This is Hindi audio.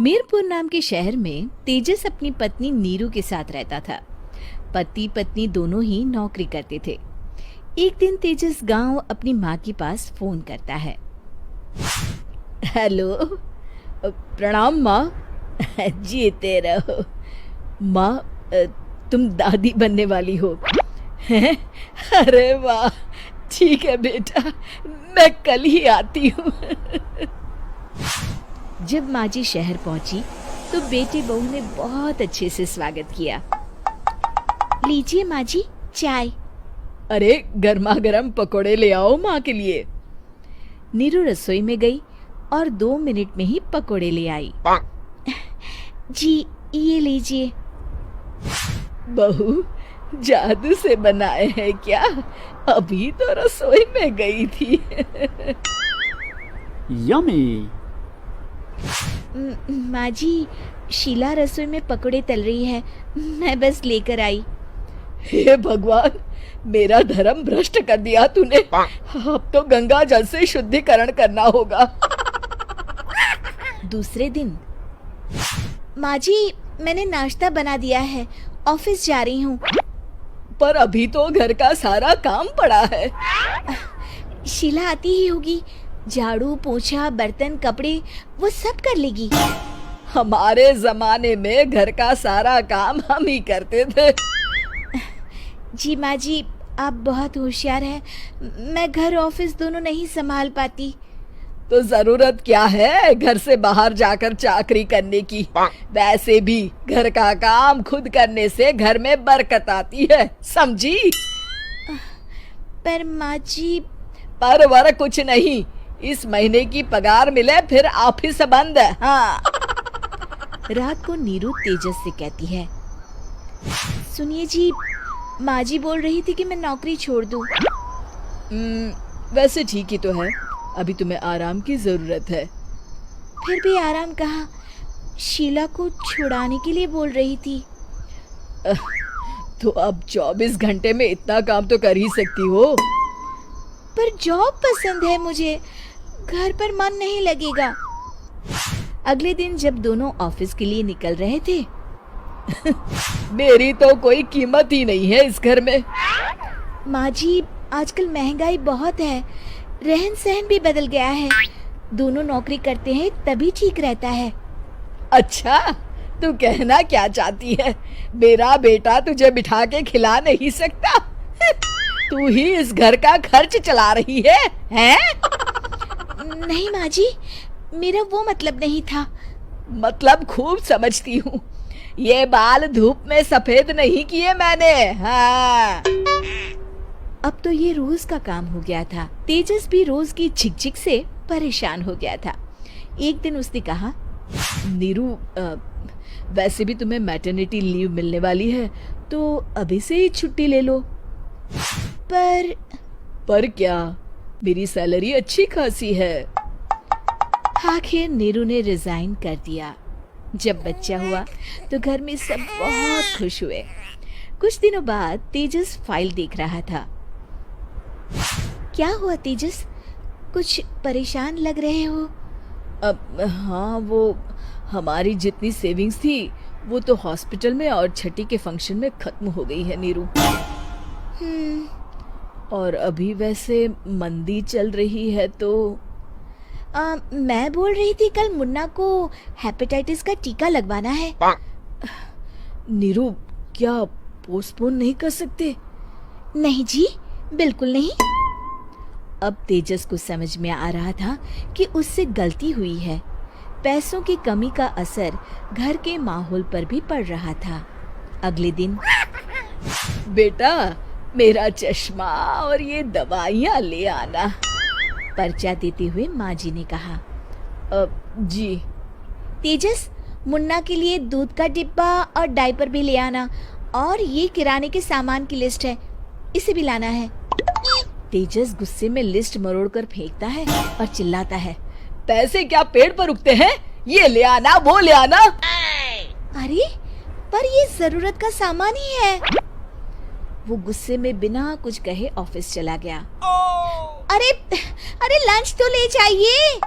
मीरपुर नाम के शहर में तेजस अपनी पत्नी नीरू के साथ रहता था। पति पत्नी दोनों ही नौकरी करते थे। एक दिन तेजस गांव अपनी माँ के पास फोन करता है। हेलो, प्रणाम माँ। जीते रहो माँ, तुम दादी बनने वाली हो हैं? अरे वाह, ठीक है बेटा, मैं कल ही आती हूँ। जब माँ जी शहर पहुंची तो बेटे बहू ने बहुत अच्छे से स्वागत किया। लीजिए माँ जी, चाय। अरे गर्मा गर्म पकोड़े ले आओ माँ के लिए। नीरू रसोई में गई और 2 मिनट में ही पकोड़े ले आई। जी ये लीजिए। बहू जादू से बनाए हैं क्या? अभी तो रसोई में गई थी। यम्मी। माँ जी, शीला रसोई में पकोड़े तल रही है, मैं बस लेकर आई। हे भगवान, मेरा धर्म भ्रष्ट कर दिया तूने। अब तो गंगा जल से शुद्धिकरण करना होगा। दूसरे दिन, माँ जी मैंने नाश्ता बना दिया है, ऑफिस जा रही हूँ। पर अभी तो घर का सारा काम पड़ा है। शीला आती ही होगी, झाड़ू पोछा बर्तन कपड़े वो सब कर लेगी। हमारे जमाने में घर का सारा काम हम ही करते थे। जी माँ जी, आप बहुत होशियार हैं, मैं घर ऑफिस दोनों नहीं संभाल पाती। तो जरूरत क्या है घर से बाहर जाकर चाकरी करने की? वैसे भी घर का काम खुद करने से घर में बरकत आती है, समझी? पर माँ जी। पर वर कुछ नहीं, इस महीने की पगार मिले फिर ऑफिस बंद। हाँ। रात को नीरू तेजस से कहती है, सुनिए जी, माँ जी बोल रही थी कि मैं नौकरी छोड़ दूं। वैसे ठीक ही तो है, अभी तुम्हें आराम की जरूरत है। फिर भी आराम कहाँ, शीला को छुड़ाने के लिए बोल रही थी। तो अब 24 घंटे में इतना काम तो कर ही सकती हो। पर जॉब पसंद है मुझे, घर पर मन नहीं लगेगा। अगले दिन जब दोनों ऑफिस के लिए निकल रहे थे, मेरी तो कोई कीमत ही नहीं है इस घर में। माँ जी, आजकल महंगाई बहुत है, रहन सहन भी बदल गया है, दोनों नौकरी करते हैं तभी ठीक रहता है। अच्छा, तू कहना क्या चाहती है? मेरा बेटा तुझे बिठा के खिला नहीं सकता? तू ही इस घर का खर्च चला रही है, हैं? नहीं माँ जी, मेरा वो मतलब नहीं था। मतलब खूब समझती हूँ, ये बाल धूप में सफेद नहीं किए मैंने। हाँ। अब तो ये रोज का काम हो गया था। तेजस भी रोज की झिकझिक से परेशान हो गया था। एक दिन उसने कहा, नीरू, वैसे भी तुम्हें मैटरनिटी लीव मिलने वाली है, तो अभी से ही छुट्टी ले लो। पर क्या, मेरी सैलरी अच्छी खासी है। आखिर नीरू ने रिजाइन कर दिया। जब बच्चा हुआ तो घर में सब बहुत खुश हुए। कुछ दिनों बाद तेजस फाइल देख रहा था। क्या हुआ तेजस, कुछ परेशान लग रहे हो? हाँ, वो हमारी जितनी सेविंग्स थी वो तो हॉस्पिटल में और छठी के फंक्शन में खत्म हो गई है नीरू। और अभी वैसे मंदी चल रही है तो मैं बोल रही थी कल मुन्ना को हेपेटाइटिस का टीका लगवाना है। नीरू, क्या पोस्टपोन नहीं कर सकते? नहीं जी, बिल्कुल नहीं। अब तेजस को समझ में आ रहा था कि उससे गलती हुई है। पैसों की कमी का असर घर के माहौल पर भी पड़ रहा था। अगले दिन, बेटा मेरा चश्मा और ये दवाइयाँ ले आना, पर्चा देते हुए माँ जी ने कहा। जी। तेजस, मुन्ना के लिए दूध का डिब्बा और डायपर भी ले आना, और ये किराने के सामान की लिस्ट है, इसे भी लाना है। तेजस गुस्से में लिस्ट मरोड़कर फेंकता है और चिल्लाता है, पैसे क्या पेड़ पर उगते हैं? ये ले आना, वो ले आना। अरे पर ये जरूरत का सामान ही है। वो गुस्से में बिना कुछ कहे ऑफिस चला गया। अरे लंच तो ले जाइए।